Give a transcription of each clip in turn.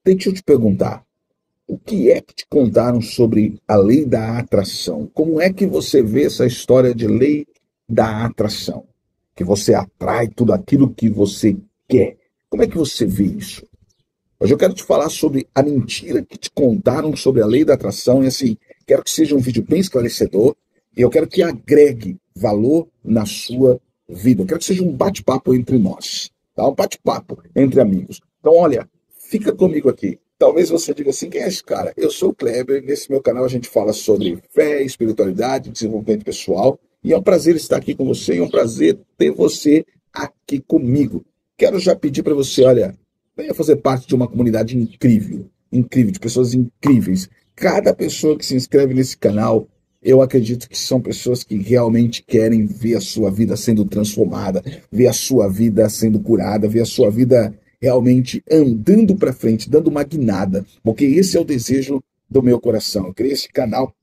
Deixa eu te perguntar, o que é que te contaram sobre a lei da atração? Como é que você vê essa história de lei da atração? Que você atrai tudo aquilo que você quer. Como é que você vê isso? Hoje eu quero te falar sobre a mentira que te contaram sobre a lei da atração. E assim, quero que seja um vídeo bem esclarecedor. E eu quero que agregue valor na sua vida. Eu quero que seja um bate-papo entre nós. Tá? Um bate-papo entre amigos. Então, olha, fica comigo aqui. Talvez você diga assim, quem é esse cara? Eu sou o Kleber. Nesse meu canal a gente fala sobre fé, espiritualidade, desenvolvimento pessoal. E é um prazer estar aqui com você. E é um prazer ter você aqui comigo. Quero já pedir para você, olha, venha fazer parte de uma comunidade incrível, incrível, de pessoas incríveis. Cada pessoa que se inscreve nesse canal, eu acredito que são pessoas que realmente querem ver a sua vida sendo transformada, ver a sua vida sendo curada, ver a sua vida realmente andando para frente, dando uma guinada, porque esse é o desejo do meu coração. Eu criei esse canal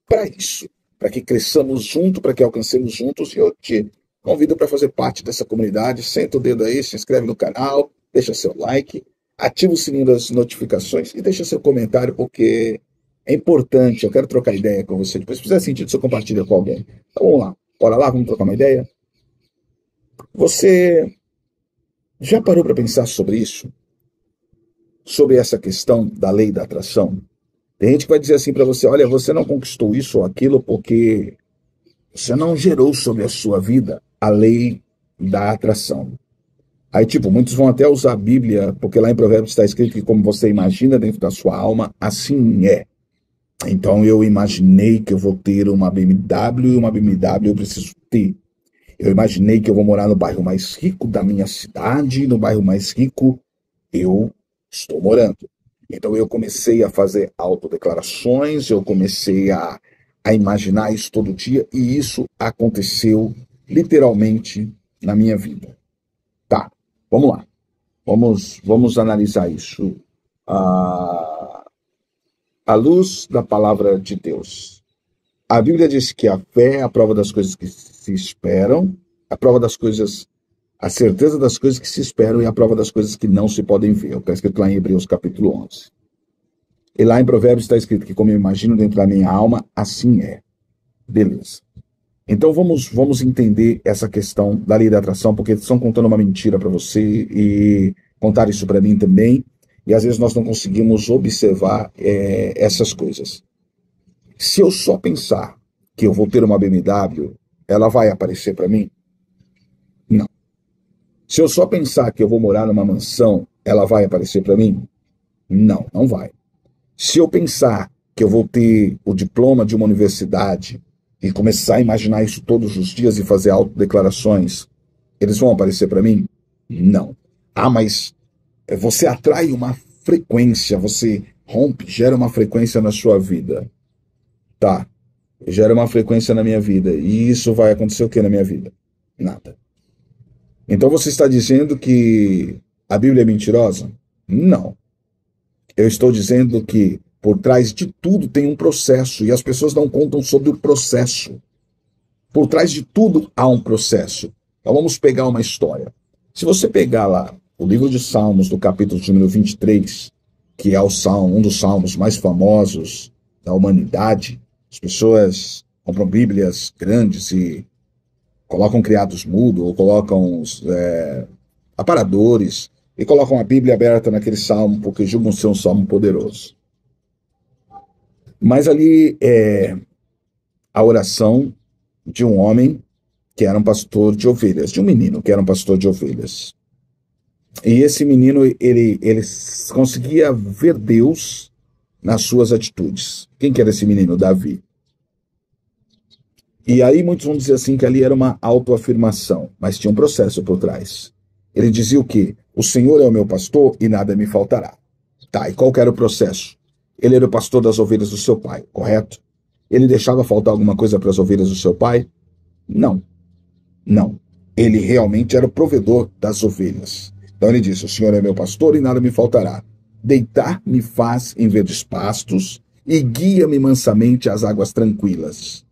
para isso, para que cresçamos juntos, para que alcancemos juntos, e eu te convido para fazer parte dessa comunidade. Senta o dedo aí, se inscreve no canal, deixa seu like, ativa o sininho das notificações e deixa seu comentário, porque é importante, eu quero trocar ideia com você. Depois, se fizer sentido, você compartilha com alguém. Então vamos lá, bora lá, vamos trocar uma ideia? Você já parou para pensar sobre isso? Sobre essa questão da lei da atração? Tem gente que vai dizer assim para você, olha, você não conquistou isso ou aquilo porque você não gerou sobre a sua vida a lei da atração. Aí, tipo, muitos vão até usar a Bíblia, porque lá em Provérbios está escrito que como você imagina dentro da sua alma, assim é. Então eu imaginei que eu vou ter uma BMW e uma BMW eu preciso ter. Eu imaginei que eu vou morar no bairro mais rico da minha cidade, no bairro mais rico eu estou morando. Então eu comecei a fazer autodeclarações, eu comecei a imaginar isso todo dia e isso aconteceu literalmente na minha vida. Tá, vamos lá. Vamos analisar isso à luz da palavra de Deus. A Bíblia diz que a fé é a prova das coisas que se esperam, a prova das coisas, a certeza das coisas que se esperam e a prova das coisas que não se podem ver. Está escrito lá em Hebreus capítulo 11. E lá em Provérbios está escrito que como eu imagino dentro da minha alma, assim é. Beleza. Então vamos entender essa questão da lei da atração, porque estão contando uma mentira para você e contaram isso para mim também, e às vezes nós não conseguimos observar essas coisas. Se eu só pensar que eu vou ter uma BMW, ela vai aparecer para mim? Não. Se eu só pensar que eu vou morar numa mansão, ela vai aparecer para mim? Não, não vai. Se eu pensar que eu vou ter o diploma de uma universidade e começar a imaginar isso todos os dias e fazer autodeclarações, eles vão aparecer para mim? Não. Ah, mas você atrai uma frequência, você rompe, gera uma frequência na sua vida. Tá, gera uma frequência na minha vida. E isso vai acontecer o que na minha vida? Nada. Então você está dizendo que a Bíblia é mentirosa? Não. Eu estou dizendo que por trás de tudo tem um processo e as pessoas não contam sobre o processo. Por trás de tudo há um processo. Então vamos pegar uma história. Se você pegar lá o livro de Salmos, do capítulo de número 23, que é um dos salmos mais famosos da humanidade, as pessoas compram bíblias grandes e colocam criados mudos, ou colocam aparadores, e colocam a Bíblia aberta naquele salmo, porque julgam ser um salmo poderoso. Mas ali é a oração de um homem que era um pastor de ovelhas, de um menino que era um pastor de ovelhas. E esse menino, ele conseguia ver Deus nas suas atitudes. Quem que era esse menino? Davi. E aí muitos vão dizer assim que ali era uma autoafirmação, mas tinha um processo por trás. Ele dizia o quê? O Senhor é o meu pastor e nada me faltará. Tá, e qual que era o processo? Ele era o pastor das ovelhas do seu pai, correto? Ele deixava faltar alguma coisa para as ovelhas do seu pai? Não, não. Ele realmente era o provedor das ovelhas. Então ele disse, o Senhor é meu pastor e nada me faltará. Deitar-me faz em verdes pastos e guia-me mansamente às águas tranquilas.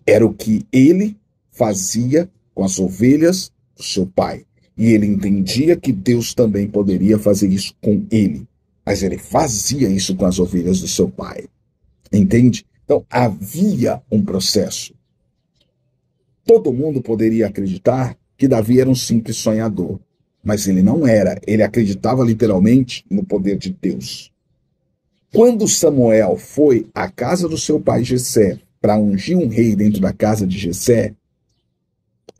Era o que ele fazia com as ovelhas do seu pai. E ele entendia que Deus também poderia fazer isso com ele. mas ele fazia isso com as ovelhas do seu pai. Entende? Então, havia um processo. Todo mundo poderia acreditar que Davi era um simples sonhador, mas ele não era. Ele acreditava literalmente no poder de Deus. Quando Samuel foi à casa do seu pai Jessé para ungir um rei dentro da casa de Jessé,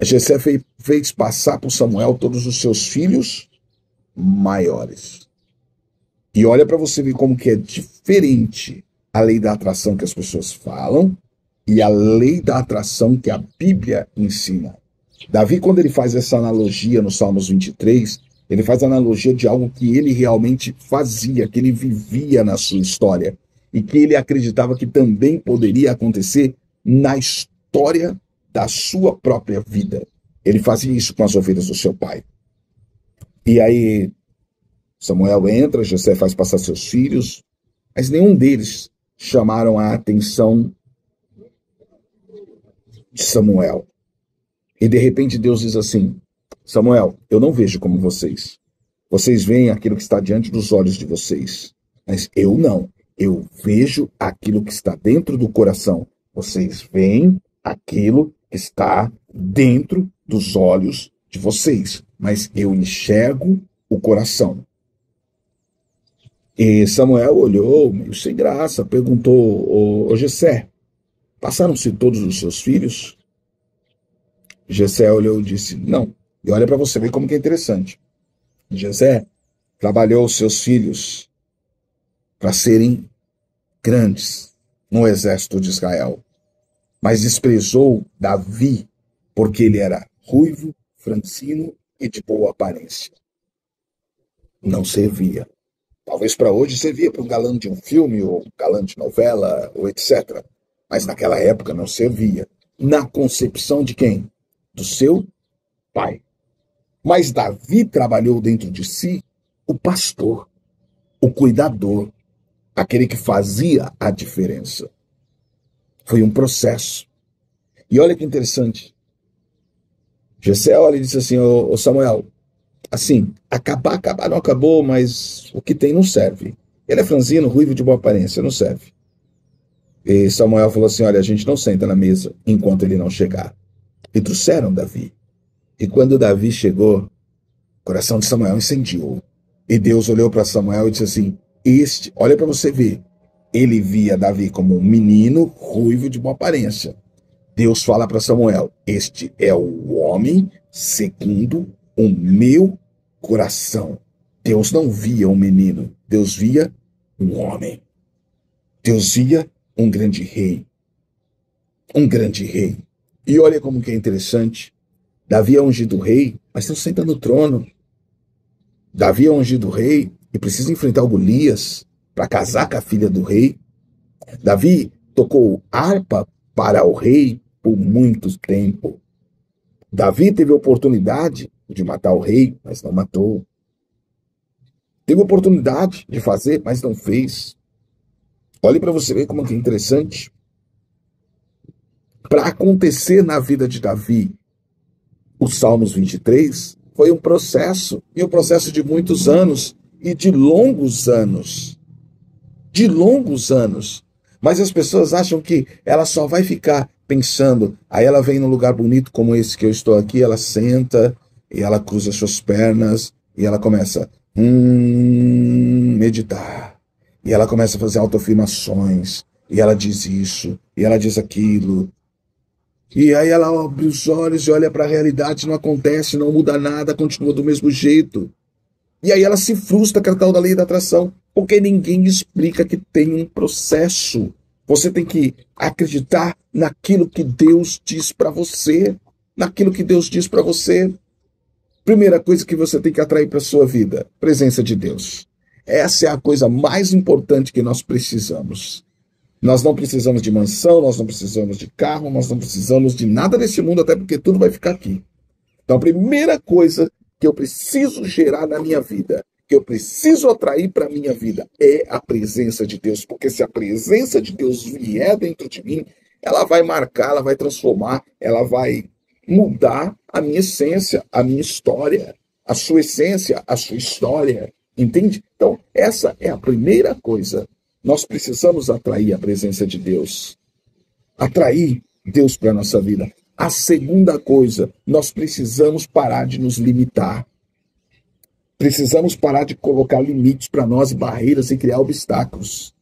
Jessé fez passar por Samuel todos os seus filhos maiores. E olha para você ver como que é diferente a lei da atração que as pessoas falam e a lei da atração que a Bíblia ensina. Davi, quando ele faz essa analogia no Salmos 23, ele faz a analogia de algo que ele realmente fazia, que ele vivia na sua história e que ele acreditava que também poderia acontecer na história da sua própria vida. Ele fazia isso com as ovelhas do seu pai. E aí Samuel entra, Jessé faz passar seus filhos, mas nenhum deles chamaram a atenção de Samuel. E de repente Deus diz assim: Samuel, eu não vejo como vocês. Vocês veem aquilo que está diante dos olhos de vocês. Mas eu não. Eu vejo aquilo que está dentro do coração. Vocês veem aquilo que está dentro dos olhos de vocês. Mas eu enxergo o coração. E Samuel olhou, meio sem graça, perguntou: ô Jessé, passaram-se todos os seus filhos? Jessé olhou e disse: não. E olha para você ver como que é interessante. Jessé trabalhou os seus filhos para serem grandes no exército de Israel, mas desprezou Davi porque ele era ruivo, franzino e de boa aparência. Não servia. Talvez para hoje servia para um galã de um filme, ou um galã de novela, ou etc. Mas naquela época não servia. Na concepção de quem? Do seu pai. Mas Davi trabalhou dentro de si o pastor, o cuidador, aquele que fazia a diferença. Foi um processo. E olha que interessante. Jessé olha e disse assim: ô Samuel, assim, acabar não acabou, mas o que tem não serve. Ele é franzino, ruivo, de boa aparência, não serve. E Samuel falou assim: olha, a gente não senta na mesa enquanto ele não chegar. E trouxeram Davi. E quando Davi chegou, o coração de Samuel incendiou. E Deus olhou para Samuel e disse assim: olha para você ver, ele via Davi como um menino ruivo de boa aparência. Deus fala para Samuel: este é o homem segundo o meu coração. Deus não via um menino, Deus via um homem. Deus via um grande rei. Um grande rei. E olha como que é interessante. Davi é ungido rei, mas não senta no trono. Davi é ungido rei e precisa enfrentar o Golias para casar com a filha do rei. Davi tocou harpa para o rei por muito tempo. Davi teve a oportunidade de matar o rei, mas não matou. Teve a oportunidade de fazer, mas não fez. Olhe para você ver como é interessante. Para acontecer na vida de Davi, os Salmos 23 foi um processo, e um processo de muitos anos, e de longos anos. De longos anos. Mas as pessoas acham que ela só vai ficar pensando. Aí ela vem num lugar bonito como esse que eu estou aqui, ela senta, e ela cruza suas pernas, e ela começa a meditar. E ela começa a fazer autoafirmações, e ela diz isso, e ela diz aquilo. E aí ela abre os olhos e olha para a realidade, não acontece, não muda nada, continua do mesmo jeito. E aí ela se frustra com a tal da lei da atração, porque ninguém explica que tem um processo. Você tem que acreditar naquilo que Deus diz para você. Naquilo que Deus diz para você. Primeira coisa que você tem que atrair para a sua vida: presença de Deus. Essa é a coisa mais importante que nós precisamos. Nós não precisamos de mansão, nós não precisamos de carro, nós não precisamos de nada desse mundo, até porque tudo vai ficar aqui. Então a primeira coisa que eu preciso gerar na minha vida, que eu preciso atrair para a minha vida, é a presença de Deus. Porque se a presença de Deus vier dentro de mim, ela vai marcar, ela vai transformar, ela vai mudar a minha essência, a minha história, a sua essência, a sua história. Entende? Então, essa é a primeira coisa. Nós precisamos atrair a presença de Deus. Atrair Deus para a nossa vida. A segunda coisa, nós precisamos parar de nos limitar. Precisamos parar de colocar limites para nós, barreiras e criar obstáculos.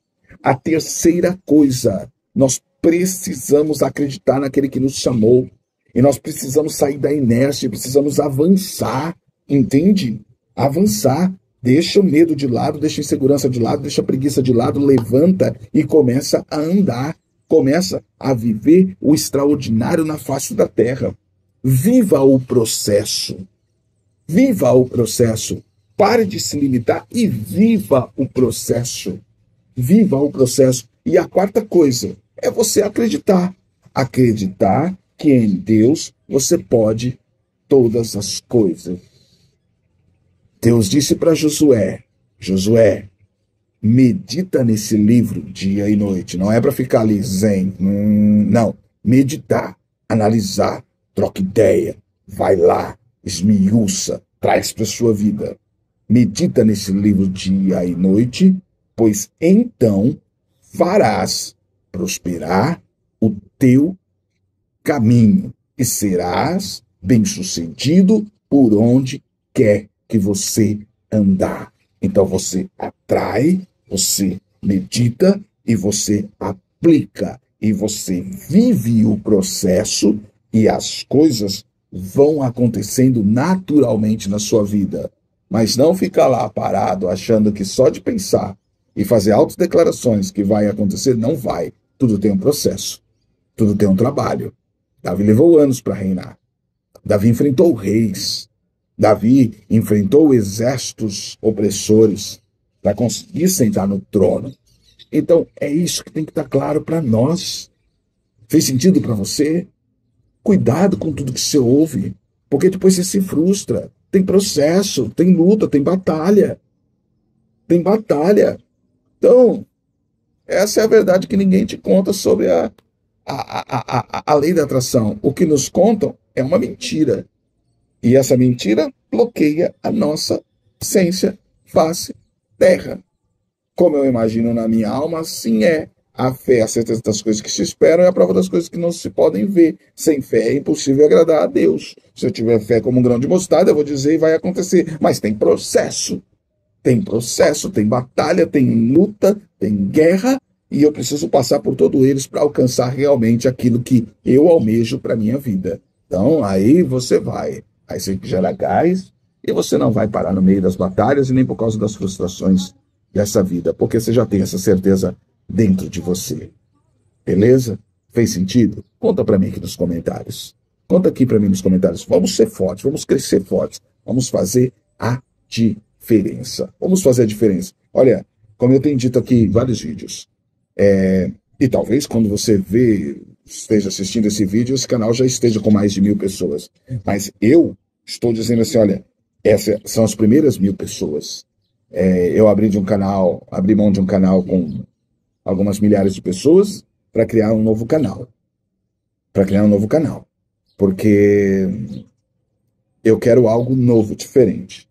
A terceira coisa, nós precisamos acreditar naquele que nos chamou. E nós precisamos sair da inércia, precisamos avançar, entende? Avançar. Deixa o medo de lado, deixa a insegurança de lado, deixa a preguiça de lado, levanta e começa a andar. Começa a viver o extraordinário na face da terra. Viva o processo. Viva o processo. Pare de se limitar e viva o processo. Viva o processo. E a quarta coisa é você acreditar. Acreditar que em Deus você pode todas as coisas. Deus disse para Josué, Josué, medita nesse livro dia e noite. Não é para ficar ali zen. Não. Meditar, analisar, troca ideia, vai lá, esmiuça, traz para sua vida. Medita nesse livro dia e noite, pois então farás prosperar o teu caminho e serás bem-sucedido por onde quer que você andar. Então você atrai, você medita e você aplica e você vive o processo e as coisas vão acontecendo naturalmente na sua vida. Mas não ficar lá parado achando que só de pensar e fazer autodeclarações que vai acontecer, não vai. Tudo tem um processo. Tudo tem um trabalho. Davi levou anos para reinar. Davi enfrentou reis. Davi enfrentou exércitos opressores para conseguir sentar no trono. Então, é isso que tem que estar claro para nós. Fez sentido para você? Cuidado com tudo que você ouve, porque depois você se frustra. Tem processo, tem luta, tem batalha. Tem batalha. Então, essa é a verdade que ninguém te conta sobre a lei da atração. O que nos contam é uma mentira. E essa mentira bloqueia a nossa essência, face, terra. Como eu imagino na minha alma, assim é. A fé é a certeza das coisas que se esperam e a prova das coisas que não se podem ver. Sem fé é impossível agradar a Deus. Se eu tiver fé como um grão de mostarda, eu vou dizer e vai acontecer. Mas tem processo. Tem processo, tem batalha, tem luta, tem guerra. E eu preciso passar por todos eles para alcançar realmente aquilo que eu almejo para a minha vida. Então, aí você vai. Aí você gera gás e você não vai parar no meio das batalhas e nem por causa das frustrações dessa vida, porque você já tem essa certeza dentro de você. Beleza? Fez sentido? Conta para mim aqui nos comentários. Conta aqui para mim nos comentários. Vamos ser fortes, vamos crescer fortes. Vamos fazer a diferença. Vamos fazer a diferença. Olha, como eu tenho dito aqui em vários vídeos, e talvez quando você esteja assistindo esse vídeo, esse canal já esteja com mais de 1000 pessoas. Mas eu estou dizendo assim, olha, essas são as primeiras 1000 pessoas. Eu abri mão de um canal com algumas milhares de pessoas para criar um novo canal. Porque eu quero algo novo, diferente.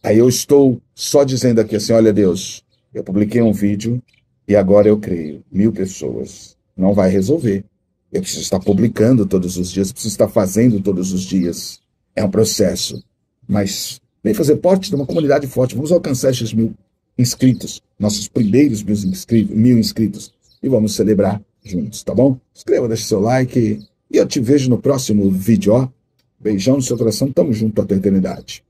Aí eu estou só dizendo aqui assim, olha Deus, eu publiquei um vídeo e agora eu creio. 1000 pessoas. Não vai resolver. Eu preciso estar publicando todos os dias, preciso estar fazendo todos os dias. É um processo. Mas vem fazer parte de uma comunidade forte. Vamos alcançar esses 1000 inscritos, nossos primeiros 1000 inscritos. E vamos celebrar juntos, tá bom? Inscreva, deixe seu like e eu te vejo no próximo vídeo, ó. Beijão no seu coração, tamo junto até a eternidade.